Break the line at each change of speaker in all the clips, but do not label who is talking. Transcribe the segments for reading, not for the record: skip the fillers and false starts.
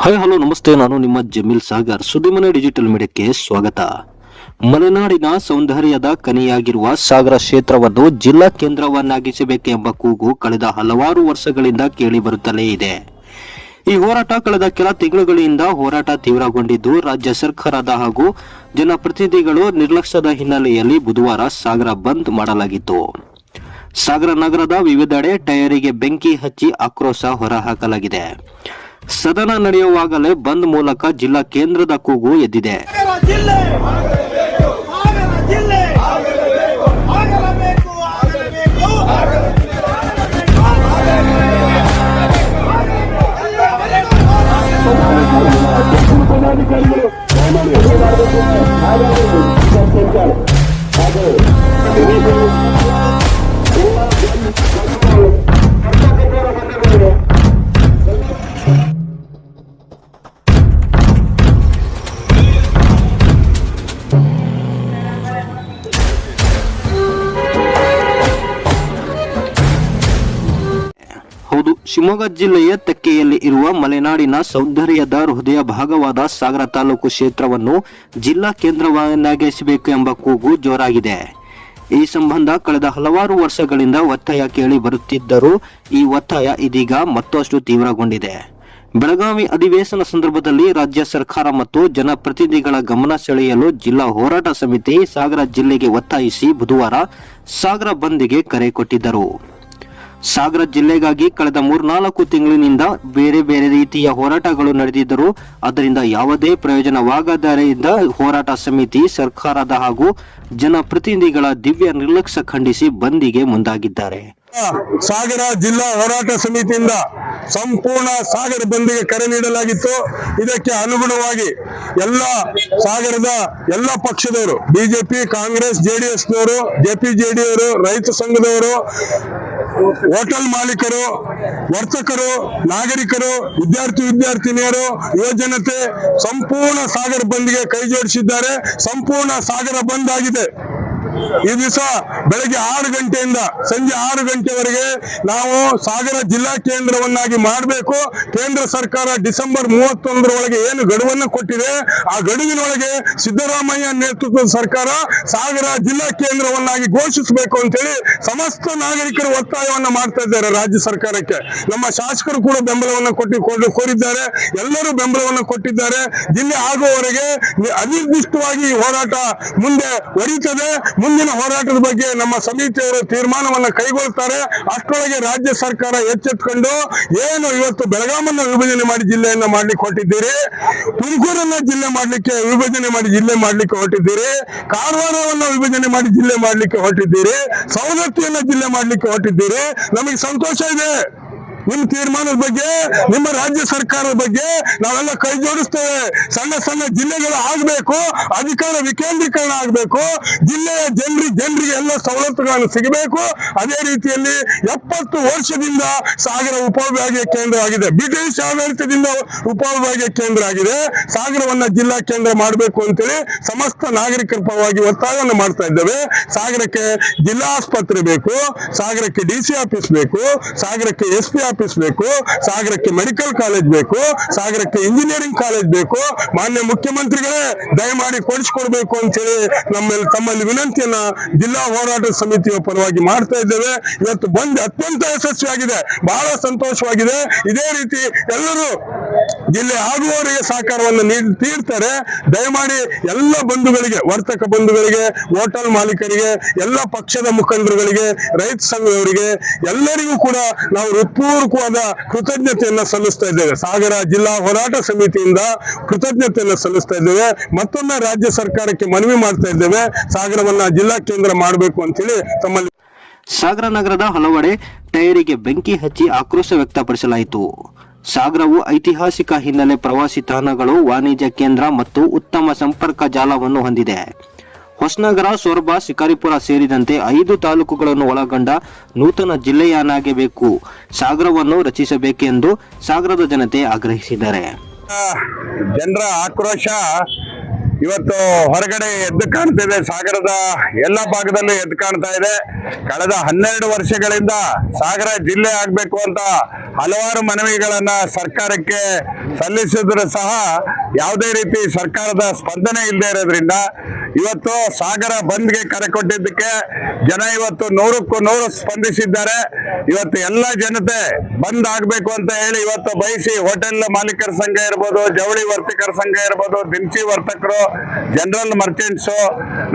Hi hello ನಮಸ್ತೆ, ನಾನು ನಿಮ್ಮ ಜಮೀಲ್ ಸಾಗರ್. ಸುದ್ದಿಮನೆ ಡಿಜಿಟಲ್ ಮೀಡಿಯಾಕ್ಕೆ ಸ್ವಾಗತ. ಮಲೆನಾಡಿನ ಸೌಂದರ್ಯದ ಕನಿಯಾಗಿರುವ ಸಾಗರ ಕ್ಷೇತ್ರವನ್ನು ಜಿಲ್ಲಾ ಕೇಂದ್ರವನ್ನಾಗಿಸಬೇಕೆಂಬ ಕೂಗು ಕಳೆದ ಹಲವಾರು ವರ್ಷಗಳಿಂದ ಕೇಳಿಬರುತ್ತಲೇ ಇದೆ. ಈ ಹೋರಾಟ ಕಳೆದ ಕೆಲ ತಿಂಗಳುಗಳಿಂದ ಹೋರಾಟ ತೀವ್ರಗೊಂಡಿದ್ದು, ರಾಜ್ಯ ಸರ್ಕಾರದ ಹಾಗೂ ಜನಪ್ರತಿನಿಧಿಗಳು ನಿರ್ಲಕ್ಷ್ಯದ ಹಿನ್ನೆಲೆಯಲ್ಲಿ ಬುಧವಾರ ಸಾಗರ ಬಂದ್ ಮಾಡಲಾಗಿತ್ತು. ಸಾಗರ ನಗರದ ವಿವಿಧೆಡೆ ಟೈರಿಗೆ ಬೆಂಕಿ ಹಚ್ಚಿ ಆಕ್ರೋಶ ಹೊರಹಾಕಲಾಗಿದೆ. ಸದನ ನಡೆಯುವಾಗಲೇ ಬಂದ್ ಮೂಲಕ ಜಿಲ್ಲಾ ಕೇಂದ್ರದ ಕೂಗು ಎದ್ದಿದೆ. ಹೌದು, ಶಿವಮೊಗ್ಗ ಜಿಲ್ಲೆಯ ತೆಕ್ಕೆಯಲ್ಲಿ ಇರುವ ಮಲೆನಾಡಿನ ಸೌಂದರ್ಯದ ಹೃದಯ ಭಾಗವಾದ ಸಾಗರ ತಾಲೂಕು ಕ್ಷೇತ್ರವನ್ನು ಜಿಲ್ಲಾ ಕೇಂದ್ರವನ್ನಾಗಿಸಬೇಕು ಎಂಬ ಕೂಗು ಜೋರಾಗಿದೆ. ಈ ಸಂಬಂಧ ಕಳೆದ ಹಲವಾರು ವರ್ಷಗಳಿಂದ ಒತ್ತಾಯ ಕೇಳಿ ಬರುತ್ತಿದ್ದರೂ ಈ ಒತ್ತಾಯ ಇದೀಗ ಮತ್ತಷ್ಟು ತೀವ್ರಗೊಂಡಿದೆ. ಬೆಳಗಾವಿ ಅಧಿವೇಶನ ಸಂದರ್ಭದಲ್ಲಿ ರಾಜ್ಯ ಸರ್ಕಾರ ಮತ್ತು ಜನಪ್ರತಿನಿಧಿಗಳ ಗಮನ ಸೆಳೆಯಲು ಜಿಲ್ಲಾ ಹೋರಾಟ ಸಮಿತಿ ಸಾಗರ ಜಿಲ್ಲೆಗೆ ಒತ್ತಾಯಿಸಿ ಬುಧವಾರ ಸಾಗರ ಬಂದ್ಗೆ ಕರೆ ಕೊಟ್ಟಿದ್ದರು. ಸಾಗರ ಜಿಲ್ಲೆಗಾಗಿ ಕಳೆದ 3-4 ತಿಂಗಳಿನಿಂದ ಬೇರೆ ಬೇರೆ ರೀತಿಯ ಹೋರಾಟಗಳು ನಡೆದಿದ್ದರೂ ಅದರಿಂದ ಯಾವುದೇ ಪ್ರಯೋಜನವಾಗದ್ದರಿಂದ ಹೋರಾಟ ಸಮಿತಿ ಸರ್ಕಾರದ ಹಾಗೂ ಜನಪ್ರತಿನಿಧಿಗಳ ದಿವ್ಯ ನಿರ್ಲಕ್ಷ್ಯ ಖಂಡಿಸಿ ಬಂದಿಗೆ ಮುಂದಾಗಿದ್ದಾರೆ.
ಸಾಗರ ಜಿಲ್ಲಾ ಹೋರಾಟ ಸಮಿತಿಯಿಂದ ಸಂಪೂರ್ಣ ಸಾಗರ ಬಂದ್ಗೆ ಕರೆ ನೀಡಲಾಗಿತ್ತು. ಇದಕ್ಕೆ ಅನುಗುಣವಾಗಿ ಸಾಗರದ ಎಲ್ಲ ಪಕ್ಷದವರು, ಬಿಜೆಪಿ, ಕಾಂಗ್ರೆಸ್, ಜೆಡಿಎಸ್ನವರು, ಜೆಪಿಜೆಡಿಯವರು, ರೈತ ಸಂಘದವರು, ಹೋಟೆಲ್ ಮಾಲೀಕರು, ವರ್ತಕರು, ನಾಗರಿಕರು, ವಿದ್ಯಾರ್ಥಿನಿಯರು, ಯುವಜನತೆ ಸಂಪೂರ್ಣ ಸಾಗರ ಬಂದ್ಗೆ ಕೈ ಜೋಡಿಸಿದ್ದಾರೆ. ಸಂಪೂರ್ಣ ಸಾಗರ ಬಂದ್ ಆಗಿದೆ. ಈ ದಿವಸ ಬೆಳಗ್ಗೆ 6 ಗಂಟೆಯಿಂದ ಸಂಜೆ 6 ಗಂಟೆವರೆಗೆ ನಾವು ಸಾಗರ ಜಿಲ್ಲಾ ಕೇಂದ್ರವನ್ನಾಗಿ ಮಾಡಬೇಕು. ಕೇಂದ್ರ ಸರ್ಕಾರ ಡಿಸೆಂಬರ್ 31ರೊಳಗೆ ಏನು ಗಡುವನ್ನು ಕೊಟ್ಟಿದೆ, ಆ ಗಡುವಿನೊಳಗೆ ಸಿದ್ದರಾಮಯ್ಯ ನೇತೃತ್ವದ ಸರ್ಕಾರ ಸಾಗರ ಜಿಲ್ಲಾ ಕೇಂದ್ರವನ್ನಾಗಿ ಘೋಷಿಸಬೇಕು ಅಂತೇಳಿ ಸಮಸ್ತ ನಾಗರಿಕರು ಒತ್ತಾಯವನ್ನು ಮಾಡ್ತಾ ಇದ್ದಾರೆ ರಾಜ್ಯ ಸರ್ಕಾರಕ್ಕೆ. ನಮ್ಮ ಶಾಸಕರು ಕೂಡ ಬೆಂಬಲವನ್ನು ಕೋರಿದ್ದಾರೆ. ಎಲ್ಲರೂ ಬೆಂಬಲವನ್ನು ಕೊಟ್ಟಿದ್ದಾರೆ. ಜಿಲ್ಲೆ ಆಗುವವರೆಗೆ ಅನಿರ್ದಿಷ್ಟವಾಗಿ ಹೋರಾಟ ಮುಂದೆ ಒರೀತದೆ. ಮುಂದಿನ ಹೋರಾಟದ ಬಗ್ಗೆ ನಮ್ಮ ಸಮಿತಿಯವರು ತೀರ್ಮಾನವನ್ನು ಕೈಗೊಳ್ಳುತ್ತಾರೆ. ಅಷ್ಟರೊಳಗೆ ರಾಜ್ಯ ಸರ್ಕಾರ ಎಚ್ಚೆತ್ತುಕೊಂಡು ಏನು ಇವತ್ತು ಬೆಳಗಾಮನ್ನು ವಿಭಜನೆ ಮಾಡಿ ಜಿಲ್ಲೆಯನ್ನ ಮಾಡ್ಲಿಕ್ಕೆ ಹೊರಟಿದ್ದೀರಿ, ತುಮಕೂರನ್ನ ಜಿಲ್ಲೆ ಮಾಡ್ಲಿಕ್ಕೆ ವಿಭಜನೆ ಮಾಡಿ ಜಿಲ್ಲೆ ಮಾಡ್ಲಿಕ್ಕೆ ಹೊರಟಿದ್ದೀರಿ, ಕಾರವಾರವನ್ನು ವಿಭಜನೆ ಮಾಡಿ ಜಿಲ್ಲೆ ಮಾಡ್ಲಿಕ್ಕೆ ಹೊರಟಿದ್ದೀರಿ, ಸವದತ್ತಿಯನ್ನ ಜಿಲ್ಲೆ ಮಾಡ್ಲಿಕ್ಕೆ ಹೊರಟಿದ್ದೀರಿ. ನಮಗೆ ಸಂತೋಷ ಇದೆ. ನಿಮ್ಮ ತೀರ್ಮಾನದ ಬಗ್ಗೆ, ನಿಮ್ಮ ರಾಜ್ಯ ಸರ್ಕಾರದ ಬಗ್ಗೆ ನಾವೆಲ್ಲ ಕೈ ಜೋಡಿಸ್ತೇವೆ. ಸಣ್ಣ ಸಣ್ಣ ಜಿಲ್ಲೆಗಳು ಆಗಬೇಕು, ಅಧಿಕಾರ ವಿಕೇಂದ್ರೀಕರಣ ಆಗಬೇಕು, ಜಿಲ್ಲೆಯ ಜನರಿಗೆ ಎಲ್ಲ ಸವಲತ್ತುಗಳನ್ನು ಸಿಗಬೇಕು. ಅದೇ ರೀತಿಯಲ್ಲಿ 70 ವರ್ಷದಿಂದ ಸಾಗರ ಉಪವಿಭಾಗೀಯ ಕೇಂದ್ರ ಆಗಿದೆ. ಬ್ರಿಟಿಷ್ ಆಡಳಿತದಿಂದ ಉಪವಿಭಾಗೀಯ ಕೇಂದ್ರ ಆಗಿದೆ. ಸಾಗರವನ್ನ ಜಿಲ್ಲಾ ಕೇಂದ್ರ ಮಾಡಬೇಕು ಅಂತೇಳಿ ಸಮಸ್ತ ನಾಗರಿಕರ ಪರವಾಗಿ ಒತ್ತಾಯವನ್ನು ಮಾಡ್ತಾ ಇದ್ದೇವೆ. ಸಾಗರಕ್ಕೆ ಜಿಲ್ಲಾ ಆಸ್ಪತ್ರೆ ಬೇಕು, ಸಾಗರಕ್ಕೆ DC ಆಫೀಸ್ ಬೇಕು, ಸಾಗರಕ್ಕೆ SP ಆಫೀಸ್ ಬೇಕು, ಸಾಗರಕ್ಕೆ ಮೆಡಿಕಲ್ ಕಾಲೇಜ್ ಬೇಕು, ಸಾಗರಕ್ಕೆ ಇಂಜಿನಿಯರಿಂಗ್ ಕಾಲೇಜ್ ಬೇಕು. ಮಾನ್ಯ ಮುಖ್ಯಮಂತ್ರಿಗಳೇ ದಯಮಾಡಿ ಕೊಡಿಸಿಕೊಡ್ಬೇಕು ಅಂತೇಳಿ ತಮ್ಮಲ್ಲಿ ವಿನಂತಿಯನ್ನ ಜಿಲ್ಲಾ ಹೋರಾಟ ಸಮಿತಿಯ ಪರವಾಗಿ ಮಾಡ್ತಾ ಇದ್ದೇವೆ. ಇವತ್ತು ಬಂದ್ ಅತ್ಯಂತ ಯಶಸ್ವಿಯಾಗಿದೆ, ಬಹಳ ಸಂತೋಷವಾಗಿದೆ. ಇದೇ ರೀತಿ ಎಲ್ಲರೂ ಜಿಲ್ಲೆ ಆಗುವವರಿಗೆ ಸಹಕಾರವನ್ನು ನೀಡ್ತಾರೆ. ದಯಮಾಡಿ ಎಲ್ಲ ಬಂಧುಗಳಿಗೆ, ವರ್ತಕ ಬಂಧುಗಳಿಗೆ, ಹೋಟೆಲ್ ಮಾಲೀಕರಿಗೆ, ಎಲ್ಲ ಪಕ್ಷದ ಮುಖಂಡರುಗಳಿಗೆ, ರೈತ ಸಂಘದವರಿಗೆ ಎಲ್ಲರಿಗೂ ಕೂಡ ನಾವು ಹೃತ್ಪೂರ್ವಕವಾದ ಕೃತಜ್ಞತೆಯನ್ನ ಸಲ್ಲಿಸ್ತಾ ಇದ್ದೇವೆ. ಸಾಗರ ಜಿಲ್ಲಾ ಹೋರಾಟ ಸಮಿತಿಯಿಂದ ಕೃತಜ್ಞತೆಯನ್ನ ಸಲ್ಲಿಸ್ತಾ ಇದ್ದೇವೆ. ಮತ್ತೊಮ್ಮೆ ರಾಜ್ಯ ಸರ್ಕಾರಕ್ಕೆ ಮನವಿ ಮಾಡ್ತಾ ಇದ್ದೇವೆ, ಸಾಗರವನ್ನ ಜಿಲ್ಲಾ ಕೇಂದ್ರ ಮಾಡಬೇಕು ಅಂತೇಳಿ ತಮ್ಮಲ್ಲಿ.
ಸಾಗರ ನಗರದ ಹಲವೆಡೆ ಟೈರಿಗೆ ಬೆಂಕಿ ಹಚ್ಚಿ ಆಕ್ರೋಶ ವ್ಯಕ್ತಪಡಿಸಲಾಯಿತು. ಸಾಗರವು ಐತಿಹಾಸಿಕ ಹಿನ್ನೆಲೆ, ಪ್ರವಾಸಿ ತಾಣಗಳು, ವಾಣಿಜ್ಯ ಕೇಂದ್ರ ಮತ್ತು ಉತ್ತಮ ಸಂಪರ್ಕ ಜಾಲವನ್ನು ಹೊಂದಿದೆ. ಹೊಸನಗರ, ಸೊರಬ, ಶಿಕಾರಿಪುರ ಸೇರಿದಂತೆ 5 ತಾಲೂಕುಗಳನ್ನು ಒಳಗೊಂಡ ನೂತನ ಜಿಲ್ಲೆಯನ್ನಾಗಬೇಕು, ಸಾಗರವನ್ನು ರಚಿಸಬೇಕೆಂದು ಸಾಗರದ ಜನತೆ ಆಗ್ರಹಿಸಿದ್ದಾರೆ.
ಜನರ ಆಕ್ರೋಶ ಇವತ್ತು ಹೊರಗಡೆ ಎದ್ದು ಕಾಣ್ತಿದೆ. ಸಾಗರದ ಎಲ್ಲ ಭಾಗದಲ್ಲೂ ಎದ್ದು ಕಾಣ್ತಾ ಇದೆ. ಕಳೆದ 12 ವರ್ಷಗಳಿಂದ ಸಾಗರ ಜಿಲ್ಲೆ ಆಗ್ಬೇಕು ಅಂತ ಹಲವಾರು ಮನವಿಗಳನ್ನ ಸರ್ಕಾರಕ್ಕೆ ಸಲ್ಲಿಸಿದ್ರು ಸಹ ಯಾವುದೇ ರೀತಿ ಸರ್ಕಾರದ ಸ್ಪಂದನೆ ಇಲ್ಲದೆ ಇರೋದ್ರಿಂದ ಇವತ್ತು ಸಾಗರ ಬಂದ್ಗೆ ಕರೆ ಕೊಟ್ಟಿದ್ದಕ್ಕೆ ಜನ ಇವತ್ತು 100ಕ್ಕೂ 100 ಸ್ಪಂದಿಸಿದ್ದಾರೆ. ಇವತ್ತು ಎಲ್ಲ ಜನತೆ ಬಂದ್ ಆಗ್ಬೇಕು ಅಂತ ಹೇಳಿ ಇವತ್ತು ಬಯಸಿ ಹೋಟೆಲ್ ಮಾಲೀಕರ ಸಂಘ ಇರ್ಬೋದು, ಜವಳಿ ವರ್ತಕರ ಸಂಘ ಇರ್ಬೋದು, ದಿನಸಿ ವರ್ತಕರು, ಜನರಲ್ ಮರ್ಚೆಂಟ್ಸ್,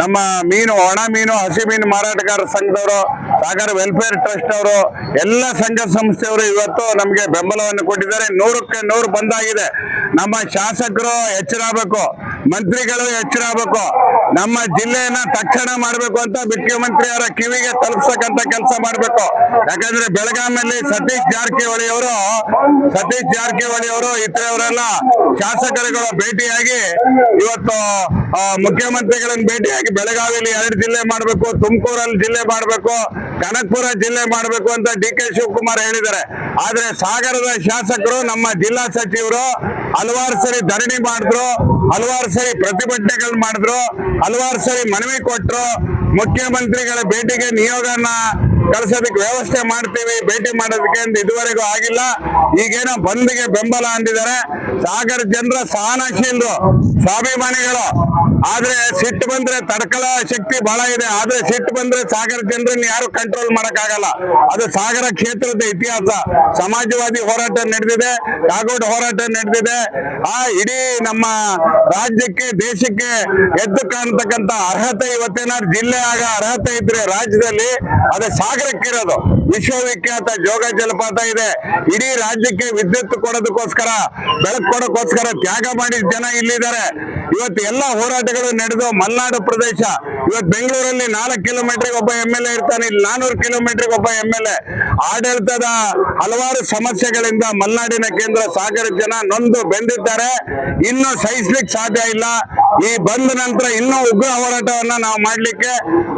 ನಮ್ಮ ಮೀನು, ಒಣ ಮೀನು, ಹಸಿ ಮೀನು ಮಾರಾಟಗಾರರ ಸಂಘದವರು, ಸಾಗರ ವೆಲ್ಫೇರ್ ಟ್ರಸ್ಟ್ ಅವರು, ಎಲ್ಲ ಸಂಘ ಸಂಸ್ಥೆಯವರು ಇವತ್ತು ನಮಗೆ ಬೆಂಬಲವನ್ನು ಕೊಟ್ಟಿದ್ದಾರೆ. 100ಕ್ಕೆ 100 ಬಂದಾಗಿದೆ. ನಮ್ಮ ಶಾಸಕರು ಎಚ್ಚರ ಆಗಬೇಕು, ಮಂತ್ರಿಗಳು ಎಚ್ಚರ ಆಗಬೇಕು. ನಮ್ಮ ಜಿಲ್ಲೆಯನ್ನ ತಕ್ಷಣ ಮಾಡಬೇಕು ಅಂತ ಮುಖ್ಯಮಂತ್ರಿಯವರ ಕಿವಿಗೆ ತಲುಪಿಸತಕ್ಕಂತ ಕೆಲಸ ಮಾಡಬೇಕು. ಯಾಕಂದ್ರೆ ಬೆಳಗಾವಿಯಲ್ಲಿ ಸತೀಶ್ ಜಾರಕಿಹೊಳಿ ಅವರು ಇತರವರೆಲ್ಲ ಶಾಸಕರುಗಳ ಭೇಟಿಯಾಗಿ ಇವತ್ತು ಮುಖ್ಯಮಂತ್ರಿಗಳನ್ನ ಭೇಟಿಯಾಗಿ ಬೆಳಗಾವಿಯಲ್ಲಿ 2 ಜಿಲ್ಲೆ ಮಾಡಬೇಕು, ತುಮಕೂರಲ್ಲಿ ಜಿಲ್ಲೆ ಮಾಡಬೇಕು, ಕನಕಪುರ ಜಿಲ್ಲೆ ಮಾಡಬೇಕು ಅಂತ ಡಿ.ಕೆ. ಶಿವಕುಮಾರ್ ಹೇಳಿದ್ದಾರೆ. ಆದ್ರೆ ಸಾಗರದ ಶಾಸಕರು, ನಮ್ಮ ಜಿಲ್ಲಾ ಸಚಿವರು ಹಲವಾರು ಸರಿ ಧರಣಿ ಮಾಡಿದ್ರು, ಹಲವಾರು ಸರಿ ಪ್ರತಿಭಟನೆಗಳು ಮಾಡಿದ್ರು, ಹಲವಾರು ಸರಿ ಮನವಿ ಕೊಟ್ಟರು. ಮುಖ್ಯಮಂತ್ರಿಗಳ ಭೇಟಿಗೆ ನಿಯೋಗನ ಕಳಿಸೋದಕ್ಕೆ ವ್ಯವಸ್ಥೆ ಮಾಡ್ತೀವಿ, ಭೇಟಿ ಮಾಡೋದಕ್ಕೆ ಅಂತ ಇದುವರೆಗೂ ಆಗಿಲ್ಲ. ಈಗೇನೋ ಬಂದ್ಗೆ ಬೆಂಬಲ ಅಂದಿದ್ದಾರೆ. ಸಾಗರ ಜನರ ಸಹನಶೀಲರು, ಸ್ವಾಭಿಮಾನಿಗಳು. ಆದ್ರೆ ಸಿಟ್ಟು ಬಂದ್ರೆ ತಡ್ಕಳ ಶಕ್ತಿ ಬಹಳ ಇದೆ. ಆದ್ರೆ ಸಿಟ್ಟು ಬಂದ್ರೆ ಸಾಗರ ಜನರನ್ನ ಯಾರು ಕಂಟ್ರೋಲ್ ಮಾಡಕ್ಕಾಗಲ್ಲ. ಅದು ಸಾಗರ ಕ್ಷೇತ್ರದ ಇತಿಹಾಸ. ಸಮಾಜವಾದಿ ಹೋರಾಟ ನಡೆದಿದೆ, ಕಾಗೋಡು ಹೋರಾಟ ನಡೆದಿದೆ. ಇಡೀ ನಮ್ಮ ರಾಜ್ಯಕ್ಕೆ, ದೇಶಕ್ಕೆ ಎದ್ದು ಕಾಣ್ತಕ್ಕಂತ ಅರ್ಹತೆ ಇವತ್ತಿನ ಜಿಲ್ಲೆ ಆಗ ಅರ್ಹತೆ ಇದ್ರೆ ರಾಜ್ಯದಲ್ಲಿ ಅದು ಸಾಗರಕ್ಕಿರೋದು. ವಿಶ್ವವಿಖ್ಯಾತ ಜೋಗ ಜಲಪಾತ ಇದೆ. ಇಡೀ ರಾಜ್ಯಕ್ಕೆ ವಿದ್ಯುತ್ ಕೊಡೋದಕ್ಕೋಸ್ಕರ, ಬೆಳಕು ಕೊಡೋಕ್ಕೋಸ್ಕರ ತ್ಯಾಗ ಮಾಡಿದ ಜನ ಇಲ್ಲಿದ್ದಾರೆ. ಇವತ್ತು ಎಲ್ಲ ಹೋರಾಟಗಳು ನಡೆದು ಮಲೆನಾಡು ಪ್ರದೇಶ, ಇವತ್ತು ಬೆಂಗಳೂರಲ್ಲಿ 4 ಕಿಲೋಮೀಟರ್ಗೆ ಒಬ್ಬ MLA ಇರ್ತಾನೆ, ಇಲ್ಲಿ 400 ಕಿಲೋಮೀಟರ್ಗೆ ಒಬ್ಬ MLA. ಆಡಳಿತದ ಹಲವಾರು ಸಮಸ್ಯೆಗಳಿಂದ ಮಲೆನಾಡಿನ ಕೇಂದ್ರ ಸಾಗರ ಜನ ನೊಂದು ಬೆಂದಿದ್ದಾರೆ. ಇನ್ನು ಸಹಿಸ್ಲಿಕ್ಕೆ ಸಾಧ್ಯ ಇಲ್ಲ. ಈ ಬಂದ ನಂತರ ಇನ್ನೂ ಉಗ್ರ ಹೋರಾಟವನ್ನ ನಾವು ಮಾಡ್ಲಿಕ್ಕೆ,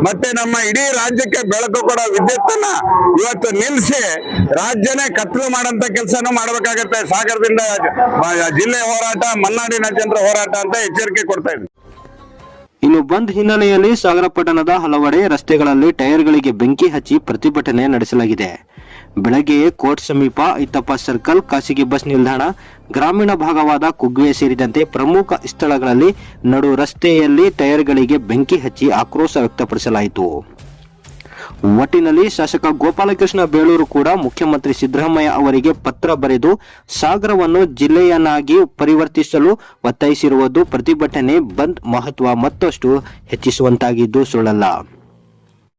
ಮತ್ತೆ ನಮ್ಮ ಇಡೀ ರಾಜ್ಯಕ್ಕೆ ಬೆಳಕು ಕೊಡೋ ವಿದ್ಯುತ್ತನ್ನ ಇವತ್ತು ನಿಲ್ಲಿಸಿ ರಾಜ್ಯನೇ ಕತ್ಲು ಮಾಡಂತ ಕೆಲಸನೂ ಮಾಡ್ಬೇಕಾಗತ್ತೆ. ಸಾಗರದಿಂದ ಜಿಲ್ಲೆ ಹೋರಾಟ, ಮಲೆನಾಡಿನ ಜನರ ಹೋರಾಟ ಅಂತ ಎಚ್ಚರಿಕೆ ಕೊಡ್ತಾ ಇದ್ದೀನಿ.
ಇನ್ನು ಬಂದ್ ಹಿನ್ನೆಲೆಯಲ್ಲಿ ಸಾಗರ ಪಟ್ಟಣದ ಹಲವೆಡೆ ರಸ್ತೆಗಳಲ್ಲಿ ಟೈರ್ಗಳಿಗೆ ಬೆಂಕಿ ಹಚ್ಚಿ ಪ್ರತಿಭಟನೆ ನಡೆಸಲಾಗಿದೆ. ಬೆಳಗ್ಗೆಯೇ ಕೋರ್ಟ್ ಸಮೀಪ, ಐತಪ್ಪ ಸರ್ಕಲ್, ಖಾಸಗಿ ಬಸ್ ನಿಲ್ದಾಣ, ಗ್ರಾಮೀಣ ಭಾಗವಾದ ಕುಗ್ವೆ ಸೇರಿದಂತೆ ಪ್ರಮುಖ ಸ್ಥಳಗಳಲ್ಲಿ ನಡು ರಸ್ತೆಯಲ್ಲಿ ಟೈರ್ಗಳಿಗೆ ಬೆಂಕಿ ಹಚ್ಚಿ ಆಕ್ರೋಶ ವ್ಯಕ್ತಪಡಿಸಲಾಯಿತು. ಒಟ್ಟಿನಲ್ಲಿ ಶಾಸಕ ಗೋಪಾಲಕೃಷ್ಣ ಬೇಳೂರು ಕೂಡ ಮುಖ್ಯಮಂತ್ರಿ ಸಿದ್ದರಾಮಯ್ಯ ಅವರಿಗೆ ಪತ್ರ ಬರೆದು ಸಾಗರವನ್ನು ಜಿಲ್ಲೆಯನ್ನಾಗಿ ಪರಿವರ್ತಿಸಲು ಒತ್ತಾಯಿಸಿರುವುದು ಪ್ರತಿಭಟನೆ ಬಂದ್ ಮಹತ್ವ ಮತ್ತಷ್ಟು ಹೆಚ್ಚಿಸುವಂತಾಗಿದ್ದು ಸುಳ್ಳಲ್ಲ.